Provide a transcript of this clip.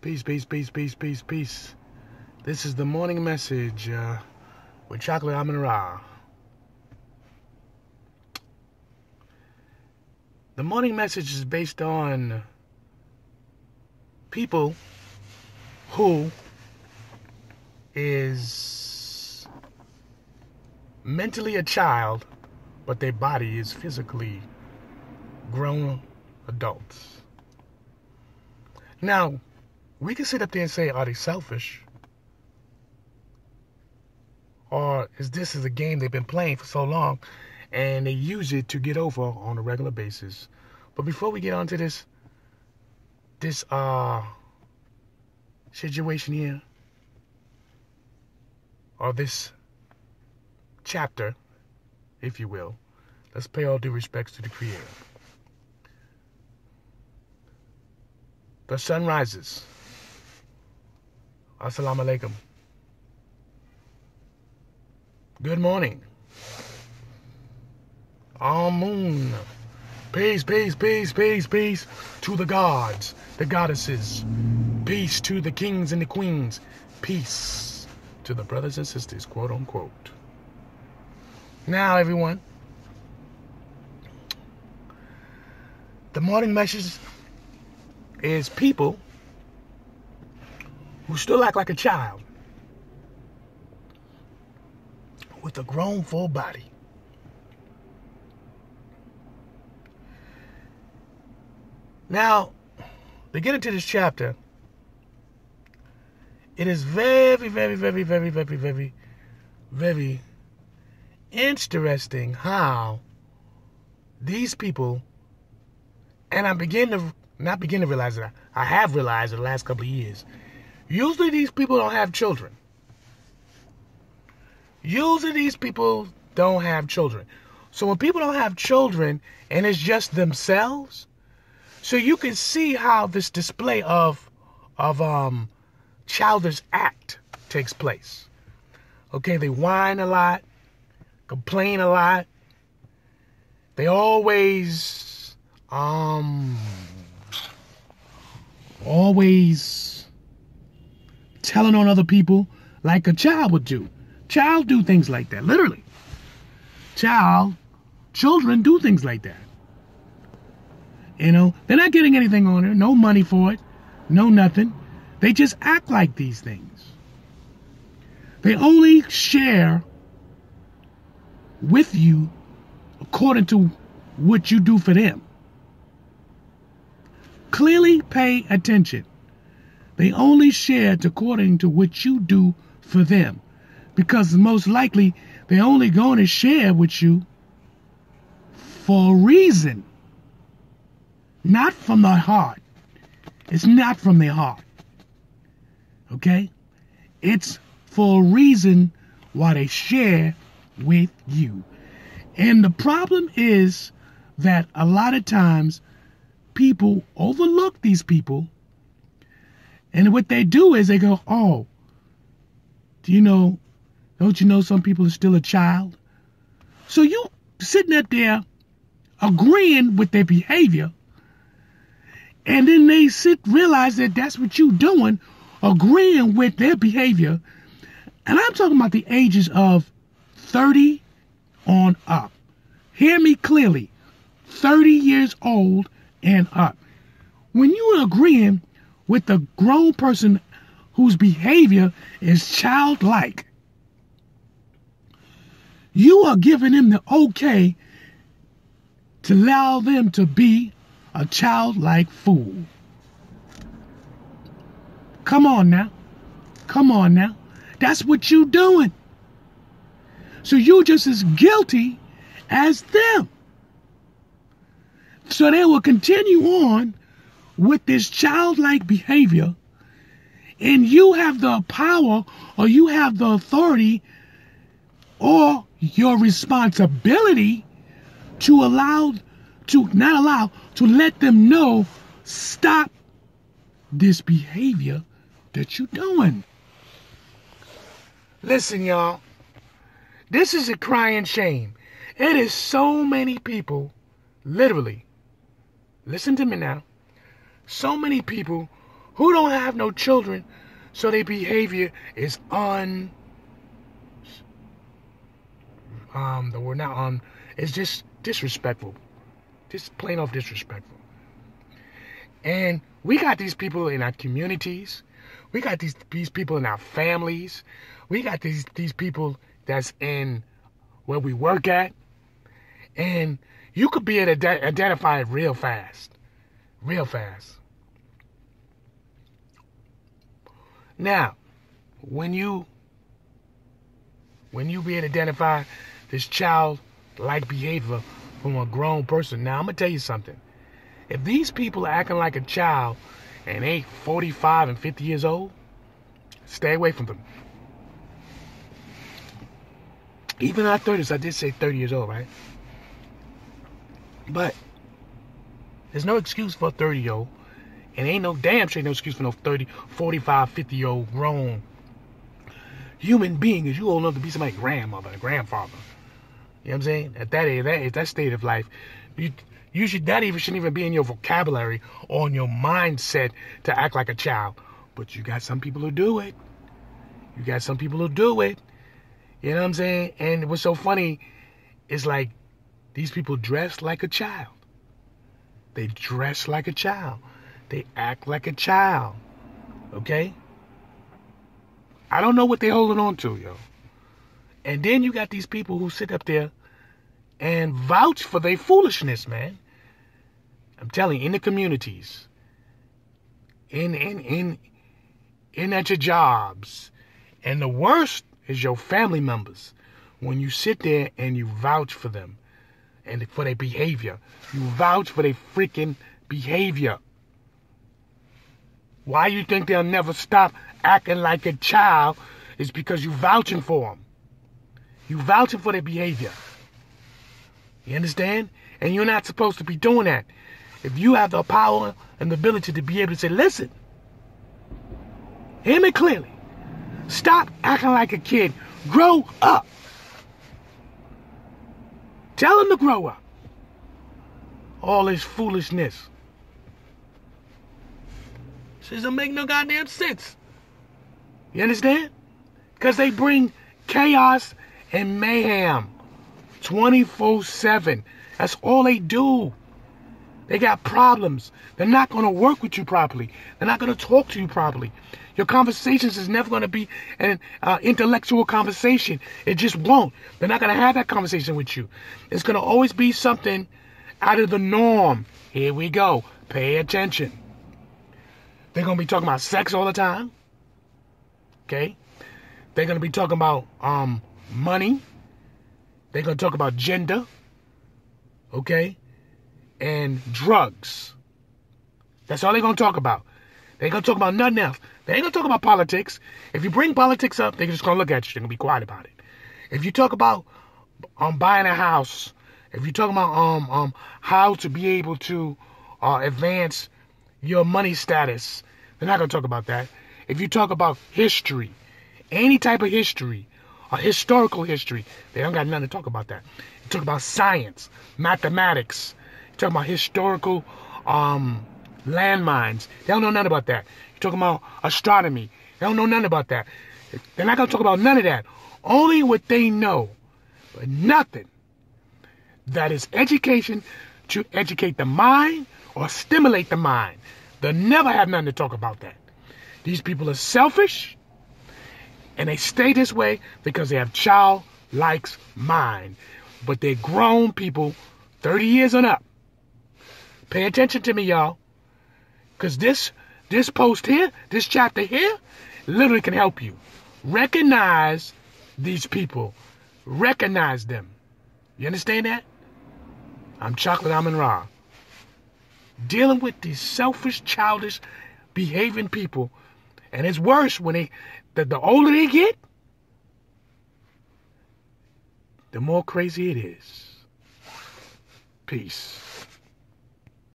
Peace, peace, peace, peace, peace, peace. This is the morning message with Chocolate AMUN-RA. The morning message is based on people who is mentally a child, but their body is physically grown adults. Now, we can sit up there and say, are they selfish? Or is this a game they've been playing for so long and they use it to get over on a regular basis? But before we get on to this situation here, or this chapter, if you will, let's pay all due respects to the Creator. The sun rises. Assalamu alaikum. Good morning. Amun. Peace, peace, peace, peace, peace to the gods, the goddesses. Peace to the kings and the queens. Peace to the brothers and sisters, quote unquote. Now, everyone, the morning message is people who still act like a child with a grown full body. Now, to get into this chapter, it is very, very, very, very, very, very, very interesting how these people, and I not begin to realize it, I have realized in the last couple of years, usually these people don't have children. Usually these people don't have children. So when people don't have children and it's just themselves, so you can see how this display of childish act takes place. Okay, they whine a lot, complain a lot. They always telling on other people like a child would do. Child do things like that, literally. Children do things like that. You know, they're not getting anything on it, no money for it, no nothing. They just act like these things. They only share with you according to what you do for them. Clearly pay attention. They only share according to what you do for them. Because most likely, they're only going to share with you for a reason. Not from their heart. It's not from their heart. Okay? It's for a reason why they share with you. And the problem is that a lot of times people overlook these people. And what they do is they go, oh, don't you know some people are still a child? So you sitting up there agreeing with their behavior, and then they realize that that's what you're doing, agreeing with their behavior. And I'm talking about the ages of 30 on up. Hear me clearly. 30 years old and up. When you are agreeing with a grown person whose behavior is childlike, you are giving them the okay to allow them to be a childlike fool. Come on now. Come on now. That's what you're doing. So you're just as guilty as them. So they will continue on with this childlike behavior, and you have the power, or you have the authority, or your responsibility to let them know, stop this behavior that you're doing. Listen, y'all, this is a crying shame. It is so many people, literally, listen to me now, so many people who don't have no children, so their behavior is it's just disrespectful. Just plain off disrespectful. And we got these people in our communities. We got these people in our families. We got these people that's in where we work at. And you could be able to identify it real fast. Real fast. Now, when you be able to identify this child-like behavior from a grown person, now I'm going to tell you something. If these people are acting like a child and they 45 and 50 years old, stay away from them. Even in our 30s, I did say 30 years old, right? But there's no excuse for a 30-year-old. And ain't no damn sure no excuse for no 30, 45, 50-year-old grown human being, because you old enough to be somebody's grandmother or grandfather. You know what I'm saying? At that age, that state of life, shouldn't even be in your vocabulary or in your mindset to act like a child. But you got some people who do it. You got some people who do it. You know what I'm saying? And what's so funny is like these people dress like a child. They dress like a child. They act like a child. Okay? I don't know what they're holding on to, yo. And then you got these people who sit up there and vouch for their foolishness, man. I'm telling you, in the communities, in at your jobs, and the worst is your family members. When you sit there and you vouch for them and for their behavior, you vouch for their freaking behavior. Why you think they'll never stop acting like a child is because you vouching for them. You vouching for their behavior. You understand? And you're not supposed to be doing that. If you have the power and the ability to be able to say, listen, hear me clearly. Stop acting like a kid. Grow up. Tell them to grow up. All this foolishness. This doesn't make no goddamn sense. You understand? Because they bring chaos and mayhem 24/7. That's all they do. They got problems. They're not going to work with you properly. They're not going to talk to you properly. Your conversations is never going to be an intellectual conversation. It just won't. They're not going to have that conversation with you. It's going to always be something out of the norm. Here we go. Pay attention. They're going to be talking about sex all the time. Okay? They're going to be talking about money. They're going to talk about gender. Okay? And drugs. That's all they're going to talk about. They ain't going to talk about nothing else. They ain't going to talk about politics. If you bring politics up, they're just going to look at you. They're going to be quiet about it. If you talk about buying a house, if you talk about how to be able to advance your money status, they're not going to talk about that. If you talk about history, any type of history, or historical history, they don't got nothing to talk about that. You talk about science, mathematics, you talk about historical landmines. They don't know nothing about that. You're talking about astronomy. They don't know nothing about that. They're not going to talk about none of that. Only what they know, but nothing that is education to educate the mind or stimulate the mind. They'll never have nothing to talk about that. These people are selfish, and they stay this way because they have child-like mind. But they're grown people, 30 years and up. Pay attention to me, y'all. Because this post here, this chapter here, literally can help you. Recognize these people. Recognize them. You understand that? I'm Chocolate AMUN-RA. Dealing with these selfish, childish, behaving people. And it's worse when the older they get, the more crazy it is. Peace.